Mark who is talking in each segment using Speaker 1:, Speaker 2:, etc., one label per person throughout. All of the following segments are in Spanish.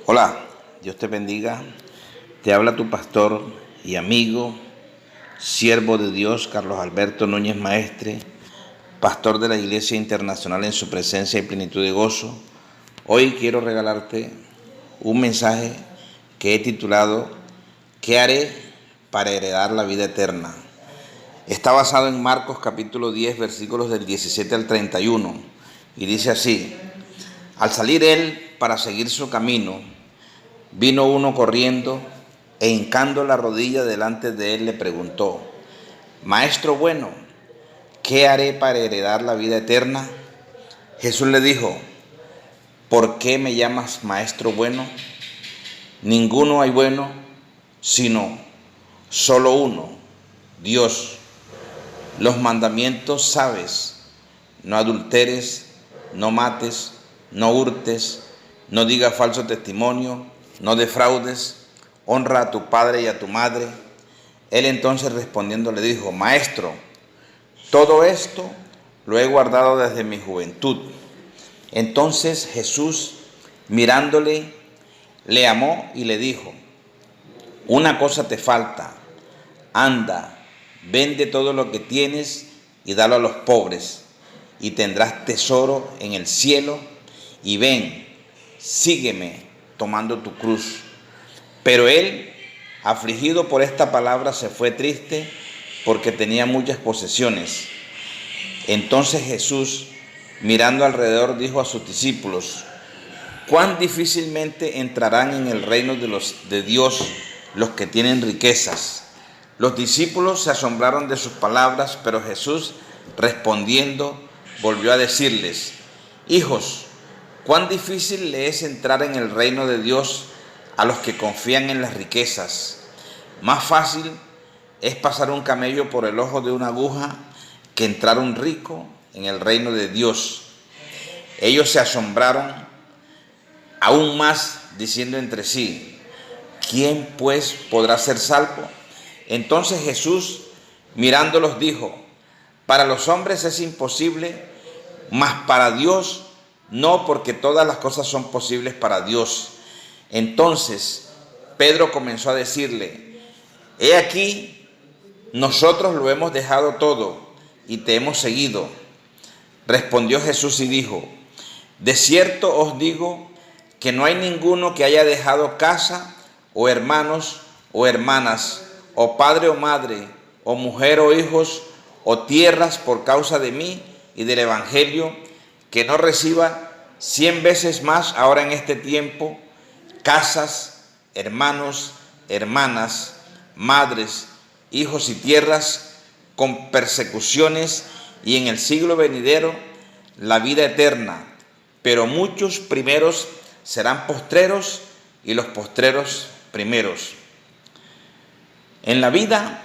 Speaker 1: Hola, Dios te bendiga. Te habla tu pastor y amigo, siervo de Dios, Carlos Alberto Núñez Maestre, pastor de la Iglesia Internacional en su presencia y plenitud de gozo. Hoy quiero regalarte un mensaje que he titulado ¿Qué haré para heredar la vida eterna? Está basado en Marcos capítulo 10, versículos del 17 al 31, y dice así: Al salir él para seguir su camino, vino uno corriendo e hincando la rodilla delante de él le preguntó: Maestro bueno, ¿qué haré para heredar la vida eterna? Jesús le dijo: ¿Por qué me llamas maestro bueno? Ninguno hay bueno, sino solo uno, Dios. Los mandamientos sabes: no adulteres, no mates, no hurtes, no digas falso testimonio, no defraudes, honra a tu padre y a tu madre. Él entonces respondiendo le dijo: Maestro, todo esto lo he guardado desde mi juventud. Entonces Jesús, mirándole, le amó y le dijo: Una cosa te falta. Anda, vende todo lo que tienes y dalo a los pobres, y tendrás tesoro en el cielo, y ven, sígueme tomando tu cruz. Pero él, afligido por esta palabra, se fue triste porque tenía muchas posesiones. Entonces Jesús, mirando alrededor, dijo a sus discípulos: cuán difícilmente entrarán en el reino de Dios los que tienen riquezas. Los discípulos se asombraron de sus palabras, pero Jesús, respondiendo, volvió a decirles: Hijos, cuán difícil le es entrar en el reino de Dios a los que confían en las riquezas. Más fácil es pasar un camello por el ojo de una aguja que entrar un rico en el reino de Dios. Ellos se asombraron aún más, diciendo entre sí: ¿quién pues podrá ser salvo? Entonces Jesús, mirándolos, dijo: para los hombres es imposible, mas para Dios no, porque todas las cosas son posibles para Dios. Entonces Pedro comenzó a decirle: he aquí, nosotros lo hemos dejado todo y te hemos seguido. Respondió Jesús y dijo: de cierto os digo que no hay ninguno que haya dejado casa, o hermanos, o hermanas, o padre o madre, o mujer o hijos, o tierras por causa de mí y del Evangelio, que no reciba 100 veces más ahora en este tiempo, casas, hermanos, hermanas, madres, hijos y tierras, con persecuciones, y en el siglo venidero la vida eterna. Pero muchos primeros serán postreros, y los postreros primeros. En la vida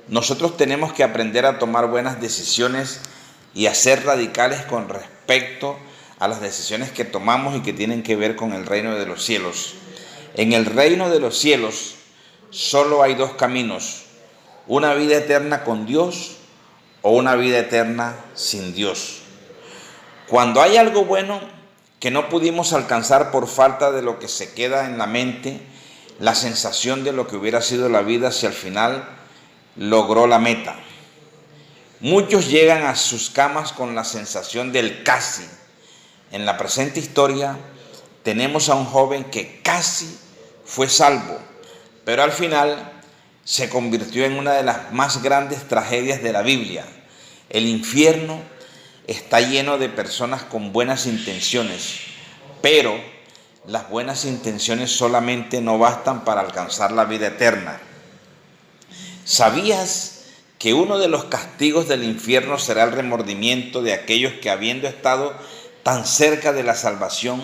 Speaker 1: nosotros tenemos que aprender a tomar buenas decisiones y a ser radicales con respecto a las decisiones que tomamos y que tienen que ver con el reino de los cielos. En el reino de los cielos solo hay dos caminos: una vida eterna con Dios o una vida eterna sin Dios. Cuando hay algo bueno que no pudimos alcanzar por falta de lo que se queda en la mente, la sensación de lo que hubiera sido la vida si al final logró la meta. Muchos llegan a sus camas con la sensación del casi. En la presente historia tenemos a un joven que casi fue salvo, pero al final se convirtió en una de las más grandes tragedias de la Biblia. El infierno está lleno de personas con buenas intenciones, pero las buenas intenciones solamente no bastan para alcanzar la vida eterna. ¿Sabías que uno de los castigos del infierno será el remordimiento de aquellos que, habiendo estado tan cerca de la salvación,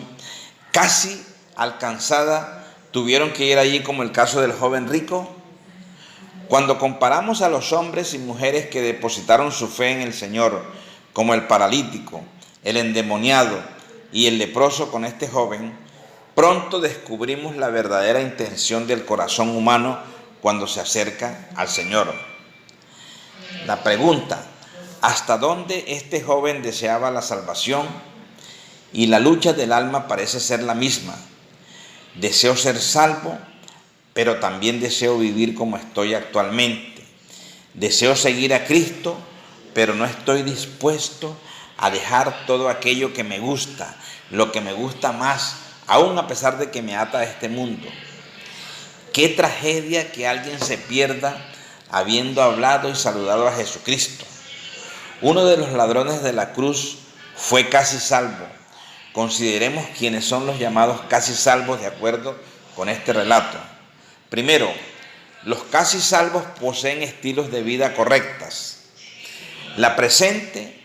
Speaker 1: casi alcanzada, tuvieron que ir allí, como el caso del joven rico? Cuando comparamos a los hombres y mujeres que depositaron su fe en el Señor, como el paralítico, el endemoniado y el leproso, con este joven, pronto descubrimos la verdadera intención del corazón humano cuando se acerca al Señor. La pregunta: ¿hasta dónde este joven deseaba la salvación? Y la lucha del alma parece ser la misma. Deseo ser salvo, pero también deseo vivir como estoy actualmente. Deseo seguir a Cristo, pero no estoy dispuesto a dejar todo aquello que me gusta, lo que me gusta más, aún a pesar de que me ata a este mundo. Qué tragedia que alguien se pierda habiendo hablado y saludado a Jesucristo. Uno de los ladrones de la cruz fue casi salvo. Consideremos quiénes son los llamados casi salvos de acuerdo con este relato. Primero, los casi salvos poseen estilos de vida correctas. La presente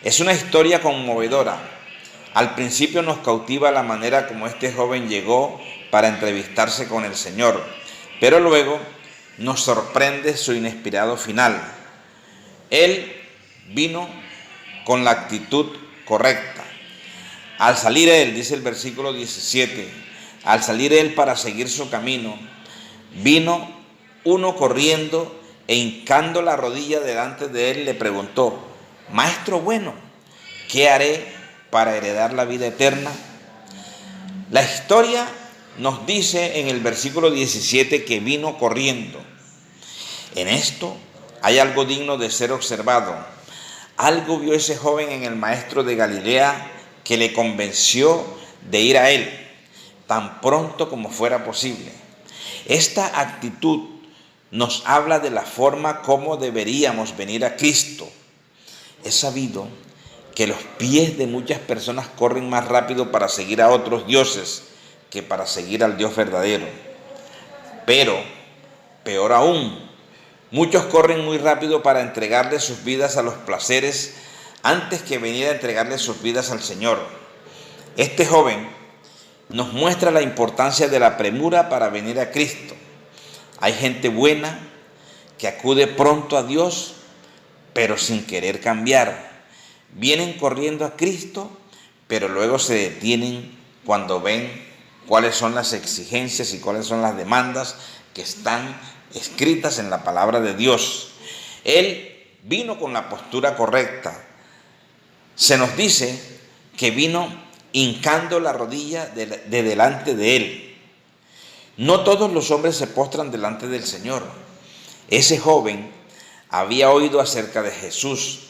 Speaker 1: es una historia conmovedora. Al principio nos cautiva la manera como este joven llegó para entrevistarse con el Señor, pero luego nos sorprende su inesperado final. Él vino con la actitud correcta. Al salir él, dice el versículo 17, al salir él para seguir su camino, vino uno corriendo e hincando la rodilla delante de él le preguntó: Maestro bueno, ¿qué haré para heredar la vida eterna? La historia nos dice en el versículo 17 que vino corriendo. En esto hay algo digno de ser observado. Algo vio ese joven en el maestro de Galilea que le convenció de ir a él tan pronto como fuera posible. Esta actitud nos habla de la forma como deberíamos venir a Cristo. Es sabido que los pies de muchas personas corren más rápido para seguir a otros dioses que para seguir al Dios verdadero. Pero, peor aún, muchos corren muy rápido para entregarle sus vidas a los placeres antes que venir a entregarle sus vidas al Señor. Este joven nos muestra la importancia de la premura para venir a Cristo. Hay gente buena que acude pronto a Dios, pero sin querer cambiar. Vienen corriendo a Cristo, pero luego se detienen cuando ven cuáles son las exigencias y cuáles son las demandas que están escritas en la palabra de Dios. Él vino con la postura correcta. Se nos dice que vino hincando la rodilla de delante de él. No todos los hombres se postran delante del Señor. Ese joven había oído acerca de Jesús.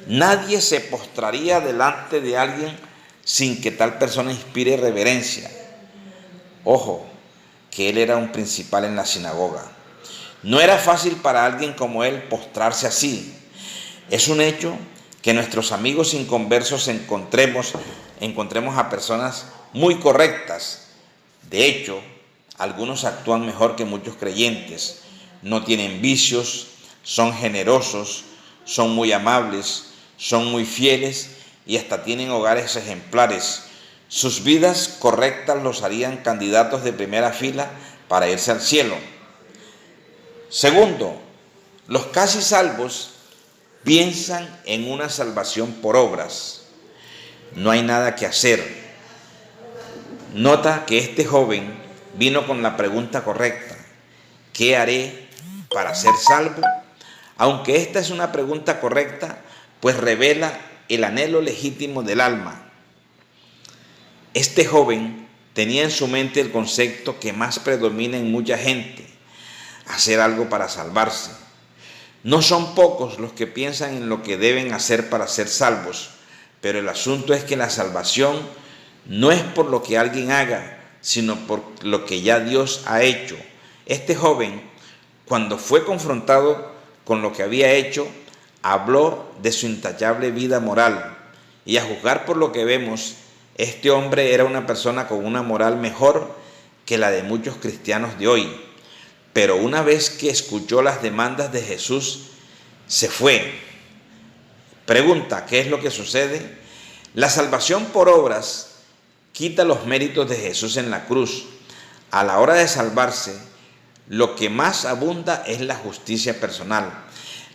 Speaker 1: Nadie se postraría delante de alguien sin que tal persona inspire reverencia. Ojo, que él era un principal en la sinagoga. No era fácil para alguien como él postrarse así. Es un hecho que nuestros amigos inconversos encontremos a personas muy correctas. De hecho, algunos actúan mejor que muchos creyentes. No tienen vicios, son generosos, son muy amables, son muy fieles y hasta tienen hogares ejemplares. Sus vidas correctas los harían candidatos de primera fila para irse al cielo. Segundo, los casi salvos piensan en una salvación por obras. No hay nada que hacer. Nota que este joven vino con la pregunta correcta: ¿qué haré para ser salvo? Aunque esta es una pregunta correcta, pues revela el anhelo legítimo del alma. Este joven tenía en su mente el concepto que más predomina en mucha gente: hacer algo para salvarse. No son pocos los que piensan en lo que deben hacer para ser salvos, pero el asunto es que la salvación no es por lo que alguien haga, sino por lo que ya Dios ha hecho. Este joven, cuando fue confrontado con lo que había hecho, habló de su intachable vida moral, y a juzgar por lo que vemos, este hombre era una persona con una moral mejor que la de muchos cristianos de hoy. Pero una vez que escuchó las demandas de Jesús, se fue. Pregunta: ¿qué es lo que sucede? La salvación por obras quita los méritos de Jesús en la cruz. A la hora de salvarse, lo que más abunda es la justicia personal.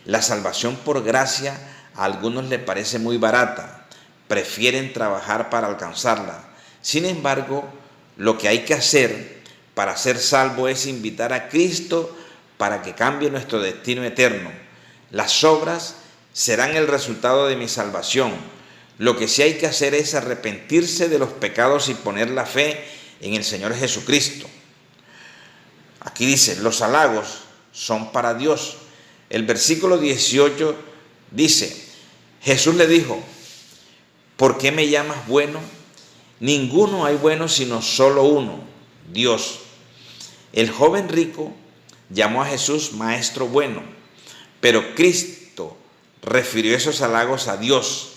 Speaker 1: La salvación por gracia a algunos les parece muy barata, prefieren trabajar para alcanzarla. Sin embargo, lo que hay que hacer para ser salvo es invitar a Cristo para que cambie nuestro destino eterno. Las obras serán el resultado de mi salvación. Lo que sí hay que hacer es arrepentirse de los pecados y poner la fe en el Señor Jesucristo. Aquí dice, los halagos son para Dios. El versículo 18 dice, Jesús le dijo, ¿por qué me llamas bueno? Ninguno hay bueno sino solo uno, Dios. El joven rico llamó a Jesús maestro bueno, pero Cristo refirió esos halagos a Dios.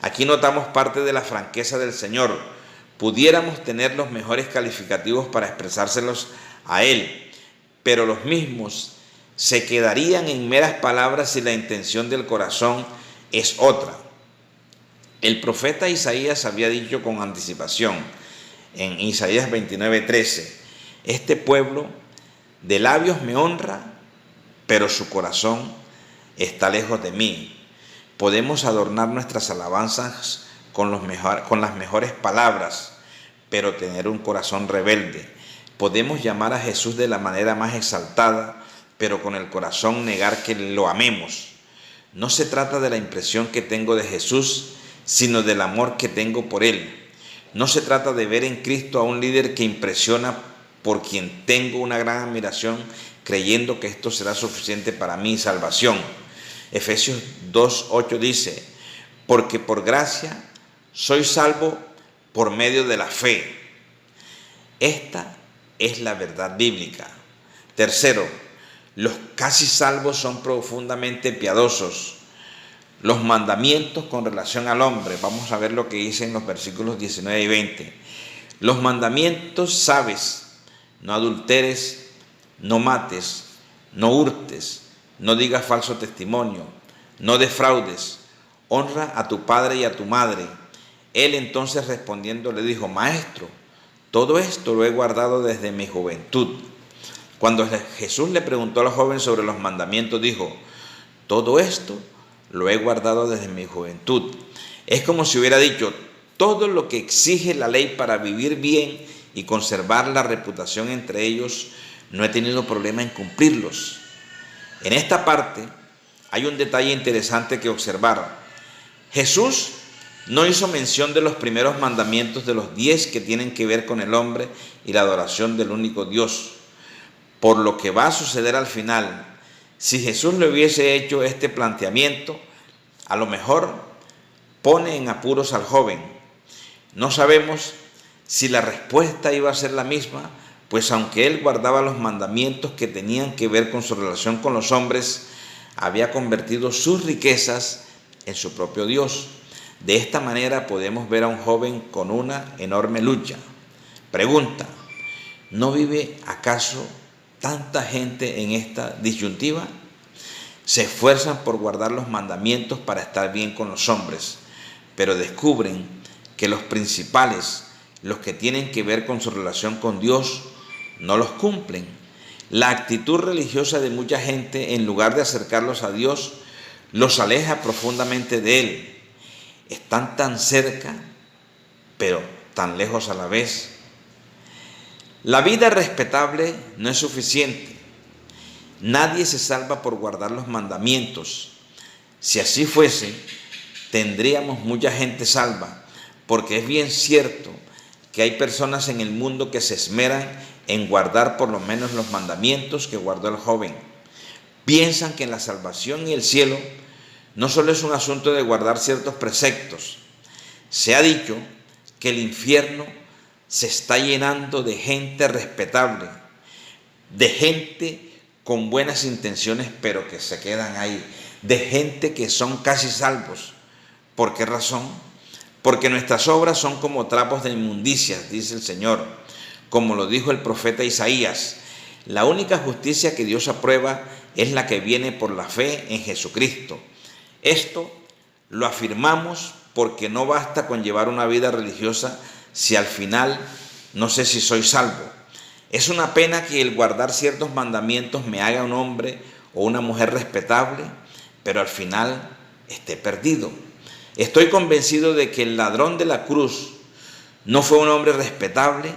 Speaker 1: Aquí notamos parte de la franqueza del Señor. Pudiéramos tener los mejores calificativos para expresárselos a Él, pero los mismos se quedarían en meras palabras si la intención del corazón es otra. El profeta Isaías había dicho con anticipación en Isaías 29:13, este pueblo de labios me honra, pero su corazón está lejos de mí. Podemos adornar nuestras alabanzas con las mejores palabras, pero tener un corazón rebelde. Podemos llamar a Jesús de la manera más exaltada, pero con el corazón negar que lo amemos. No se trata de la impresión que tengo de Jesús, sino del amor que tengo por Él. No se trata de ver en Cristo a un líder que impresiona, por quien tengo una gran admiración, creyendo que esto será suficiente para mi salvación. Efesios 2:8 dice, porque por gracia soy salvo por medio de la fe. Esta es la verdad bíblica. Tercero, los casi salvos son profundamente piadosos. Los mandamientos con relación al hombre, vamos a ver lo que dice en los versículos 19 y 20. Los mandamientos sabes, no adulteres, no mates, no hurtes, no digas falso testimonio, no defraudes, honra a tu padre y a tu madre. Él entonces respondiendo le dijo, Maestro, todo esto lo he guardado desde mi juventud. Cuando Jesús le preguntó al joven sobre los mandamientos, dijo, todo esto lo he guardado desde mi juventud. Es como si hubiera dicho, todo lo que exige la ley para vivir bien y conservar la reputación entre ellos, no he tenido problema en cumplirlos. En esta parte hay un detalle interesante que observar. Jesús no hizo mención de los primeros mandamientos de los 10 que tienen que ver con el hombre y la adoración del único Dios. Por lo que va a suceder al final, si Jesús le hubiese hecho este planteamiento, a lo mejor pone en apuros al joven. No sabemos si la respuesta iba a ser la misma, pues aunque él guardaba los mandamientos que tenían que ver con su relación con los hombres, había convertido sus riquezas en su propio Dios. De esta manera podemos ver a un joven con una enorme lucha. Pregunta, ¿no vive acaso tanta gente en esta disyuntiva? Se esfuerzan por guardar los mandamientos para estar bien con los hombres, pero descubren que los principales, los que tienen que ver con su relación con Dios, no los cumplen. La actitud religiosa de mucha gente, en lugar de acercarlos a Dios, los aleja profundamente de Él. Están tan cerca, pero tan lejos a la vez. La vida respetable no es suficiente. Nadie se salva por guardar los mandamientos. Si así fuese, tendríamos mucha gente salva, porque es bien cierto que hay personas en el mundo que se esmeran en guardar por lo menos los mandamientos que guardó el joven. Piensan que la salvación y el cielo no solo es un asunto de guardar ciertos preceptos. Se ha dicho que el infierno se está llenando de gente respetable, de gente con buenas intenciones, pero que se quedan ahí, de gente que son casi salvos. ¿Por qué razón? Porque nuestras obras son como trapos de inmundicias, dice el Señor, como lo dijo el profeta Isaías. La única justicia que Dios aprueba es la que viene por la fe en Jesucristo. Esto lo afirmamos porque no basta con llevar una vida religiosa si al final no sé si soy salvo. Es una pena que el guardar ciertos mandamientos me haga un hombre o una mujer respetable, pero al final esté perdido. Estoy convencido de que el ladrón de la cruz no fue un hombre respetable,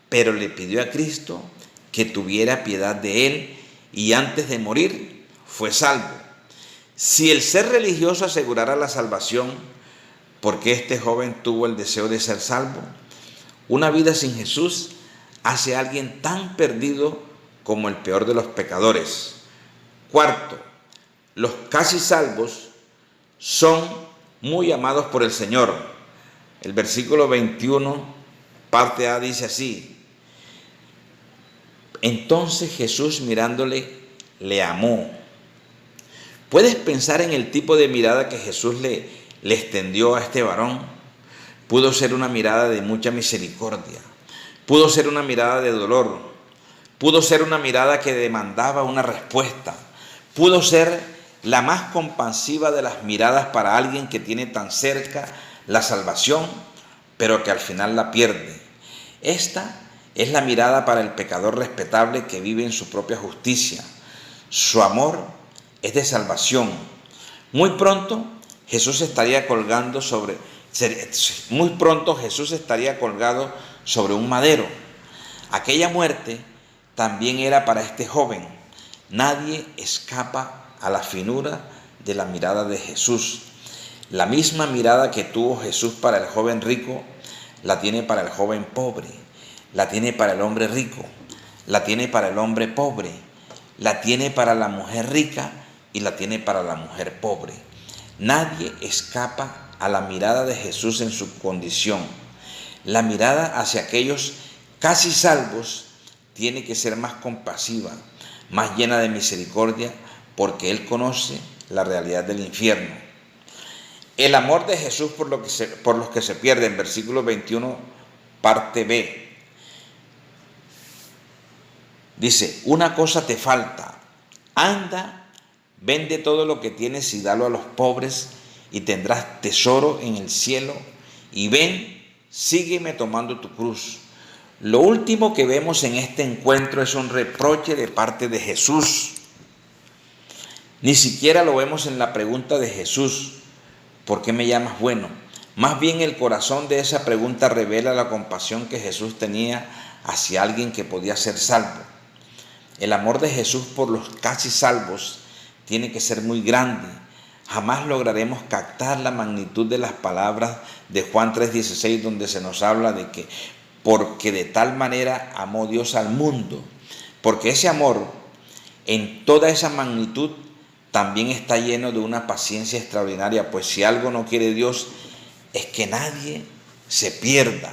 Speaker 1: pero le pidió a Cristo que tuviera piedad de él y antes de morir fue salvo. Si el ser religioso asegurara la salvación, ¿por qué este joven tuvo el deseo de ser salvo? Una vida sin Jesús hace a alguien tan perdido como el peor de los pecadores. Cuarto, los casi salvos son muy amados por el Señor. El versículo 21, parte A, dice así: entonces Jesús, mirándole, le amó. ¿Puedes pensar en el tipo de mirada que Jesús le extendió a este varón? Pudo ser una mirada de mucha misericordia, pudo ser una mirada de dolor, pudo ser una mirada que demandaba una respuesta, pudo ser la más compasiva de las miradas para alguien que tiene tan cerca la salvación, pero que al final la pierde. Esta es la mirada para el pecador respetable que vive en su propia justicia. Su amor es de salvación. Muy pronto Jesús estaría colgado sobre un madero. Aquella muerte también era para este joven. Nadie escapa a la finura de la mirada de Jesús. La misma mirada que tuvo Jesús para el joven rico, la tiene para el joven pobre, la tiene para el hombre rico, la tiene para el hombre pobre, la tiene para la mujer rica y la tiene para la mujer pobre. Nadie escapa a la mirada de Jesús en su condición. La mirada hacia aquellos casi salvos tiene que ser más compasiva, más llena de misericordia, porque Él conoce la realidad del infierno. El amor de Jesús por los que se pierden, versículo 21, parte B. Dice: una cosa te falta, anda, vende todo lo que tienes y dalo a los pobres y tendrás tesoro en el cielo, y ven, sígueme tomando tu cruz. Lo último que vemos en este encuentro es un reproche de parte de Jesús. Ni siquiera lo vemos en la pregunta de Jesús: ¿por qué me llamas bueno? Más bien el corazón de esa pregunta revela la compasión que Jesús tenía hacia alguien que podía ser salvo. El amor de Jesús por los casi salvos tiene que ser muy grande. Jamás lograremos captar la magnitud de las palabras de Juan 3:16, donde se nos habla de que porque de tal manera amó Dios al mundo. Porque ese amor, en toda esa magnitud, también está lleno de una paciencia extraordinaria, pues si algo no quiere Dios es que nadie se pierda,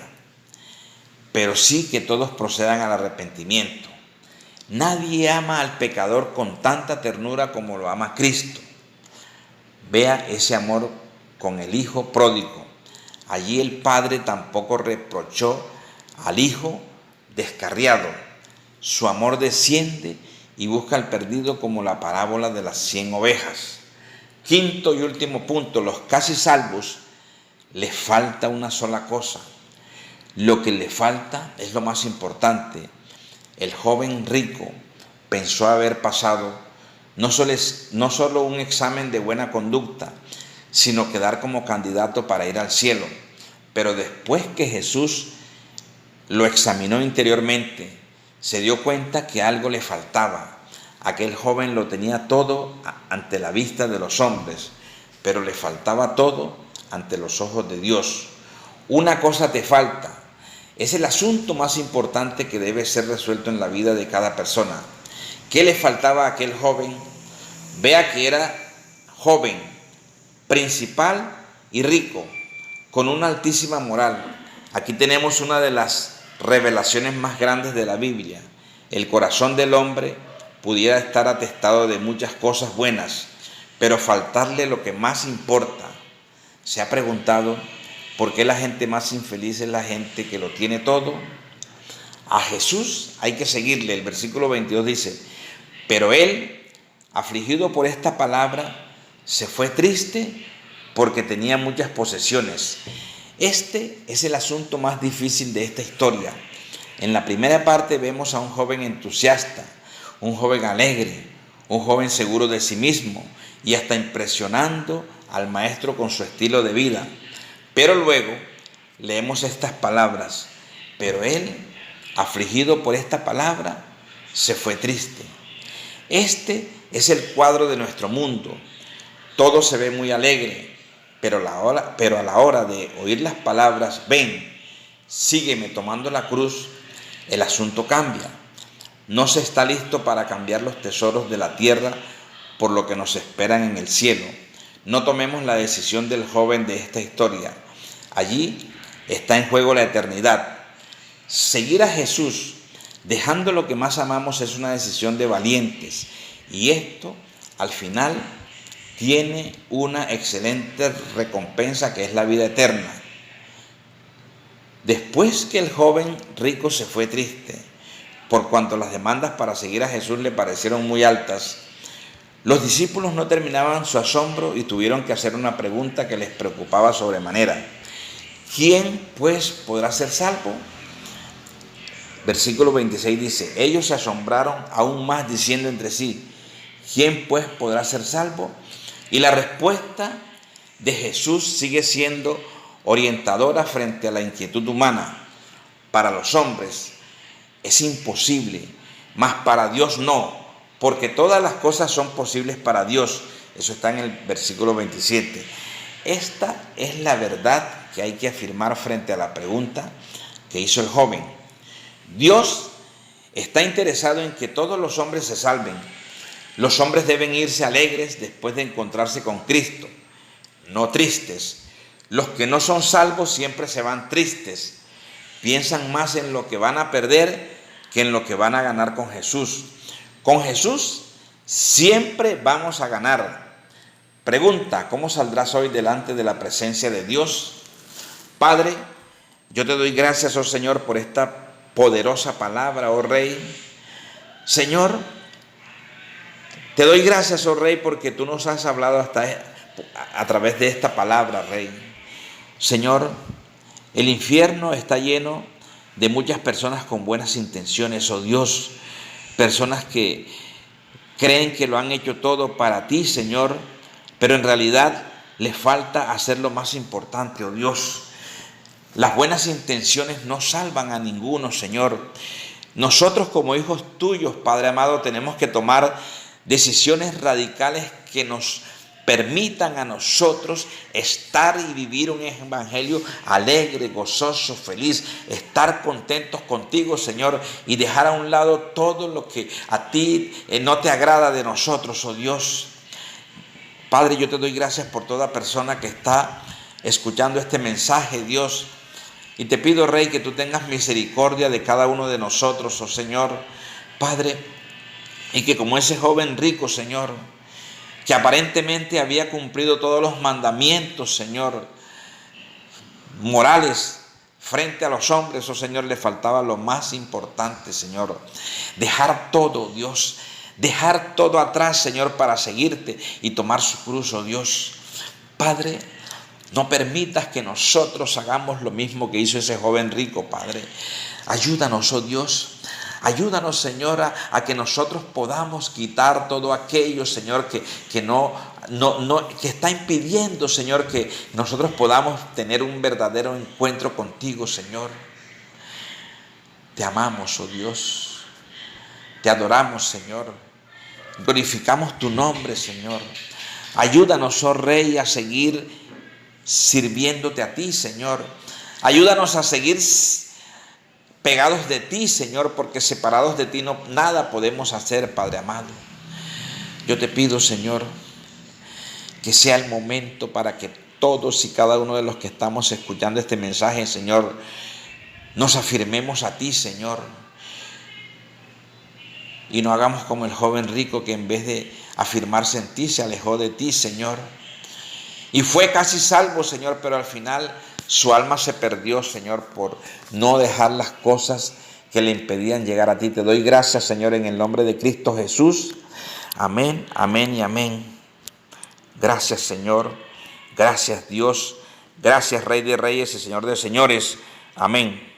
Speaker 1: pero sí que todos procedan al arrepentimiento. Nadie ama al pecador con tanta ternura como lo ama Cristo. Vea ese amor con el hijo pródigo. Allí el padre tampoco reprochó al hijo descarriado. Su amor desciende y busca al perdido, como la parábola de las 100 ovejas. Quinto y último punto: los casi salvos les falta una sola cosa. Lo que le falta es lo más importante. El joven rico pensó haber pasado no solo un examen de buena conducta, sino quedar como candidato para ir al cielo. Pero después que Jesús lo examinó interiormente, se dio cuenta que algo le faltaba. Aquel joven lo tenía todo ante la vista de los hombres, pero le faltaba todo ante los ojos de Dios. Una cosa te falta. Es el asunto más importante que debe ser resuelto en la vida de cada persona. ¿Qué le faltaba a aquel joven? Vea que era joven, principal y rico, con una altísima moral. Aquí tenemos una de las revelaciones más grandes de la Biblia. El corazón del hombre pudiera estar atestado de muchas cosas buenas, pero faltarle lo que más importa. ¿Se ha preguntado por qué la gente más infeliz es la gente que lo tiene todo? A Jesús hay que seguirle. El versículo 22 dice: pero él, afligido por esta palabra, se fue triste porque tenía muchas posesiones. Este es el asunto más difícil de esta historia. En la primera parte vemos a un joven entusiasta, un joven alegre, un joven seguro de sí mismo y hasta impresionando al maestro con su estilo de vida. Pero luego leemos estas palabras: pero él, afligido por esta palabra, se fue triste. Este es el cuadro de nuestro mundo. Todo se ve muy alegre, pero a la hora de oír las palabras ven, sígueme tomando la cruz, el asunto cambia. No se está listo para cambiar los tesoros de la tierra por lo que nos esperan en el cielo. No tomemos la decisión del joven de esta historia. Allí está en juego la eternidad. Seguir a Jesús, dejando lo que más amamos, es una decisión de valientes. Y esto, al final, tiene una excelente recompensa, que es la vida eterna. Después que el joven rico se fue triste, por cuanto las demandas para seguir a Jesús le parecieron muy altas, los discípulos no terminaban su asombro y tuvieron que hacer una pregunta que les preocupaba sobremanera. ¿Quién, pues, podrá ser salvo? Versículo 26 dice: ellos se asombraron aún más, diciendo entre sí: ¿quién, pues, podrá ser salvo? Y la respuesta de Jesús sigue siendo orientadora frente a la inquietud humana. Para los hombres es imposible, mas para Dios no, porque todas las cosas son posibles para Dios. Eso está en el versículo 27. Esta es la verdad que hay que afirmar frente a la pregunta que hizo el joven. Dios está interesado en que todos los hombres se salven. Los hombres deben irse alegres después de encontrarse con Cristo, no tristes. Los que no son salvos siempre se van tristes. Piensan más en lo que van a perder que en lo que van a ganar con Jesús. Con Jesús siempre vamos a ganar. Pregunta: ¿cómo saldrás hoy delante de la presencia de Dios? Padre, yo te doy gracias, oh Señor, por esta poderosa palabra, oh Rey. Señor, te doy gracias, oh Rey, porque tú nos has hablado a través de esta palabra, Rey. Señor, el infierno está lleno de muchas personas con buenas intenciones, oh Dios. Personas que creen que lo han hecho todo para ti, Señor, pero en realidad les falta hacer lo más importante, oh Dios. Las buenas intenciones no salvan a ninguno, Señor. Nosotros, como hijos tuyos, Padre amado, tenemos que tomar decisiones radicales que nos permitan a nosotros estar y vivir un evangelio alegre, gozoso, feliz, estar contentos contigo, Señor, y dejar a un lado todo lo que a ti no te agrada de nosotros, oh Dios. Padre, yo te doy gracias por toda persona que está escuchando este mensaje, Dios, y te pido, Rey, que tú tengas misericordia de cada uno de nosotros, oh Señor, Padre, y que como ese joven rico, Señor, que aparentemente había cumplido todos los mandamientos, Señor, morales frente a los hombres, oh Señor, le faltaba lo más importante, Señor, dejar todo, Dios, dejar todo atrás, Señor, para seguirte y tomar su cruz, oh Dios. Padre, no permitas que nosotros hagamos lo mismo que hizo ese joven rico, Padre. Ayúdanos, oh Dios. Ayúdanos, Señor, a que nosotros podamos quitar todo aquello, Señor, que está impidiendo, Señor, que nosotros podamos tener un verdadero encuentro contigo, Señor. Te amamos, oh Dios. Te adoramos, Señor. Glorificamos tu nombre, Señor. Ayúdanos, oh Rey, a seguir sirviéndote a ti, Señor. Ayúdanos a seguir pegados de ti, Señor, porque separados de ti nada podemos hacer, Padre amado. Yo te pido, Señor, que sea el momento para que todos y cada uno de los que estamos escuchando este mensaje, Señor, nos afirmemos a ti, Señor, y no hagamos como el joven rico que en vez de afirmarse en ti se alejó de ti, Señor, y fue casi salvo, Señor, pero al final su alma se perdió, Señor, por no dejar las cosas que le impedían llegar a ti. Te doy gracias, Señor, en el nombre de Cristo Jesús. Amén, amén y amén. Gracias, Señor. Gracias, Dios. Gracias, Rey de Reyes y Señor de Señores. Amén.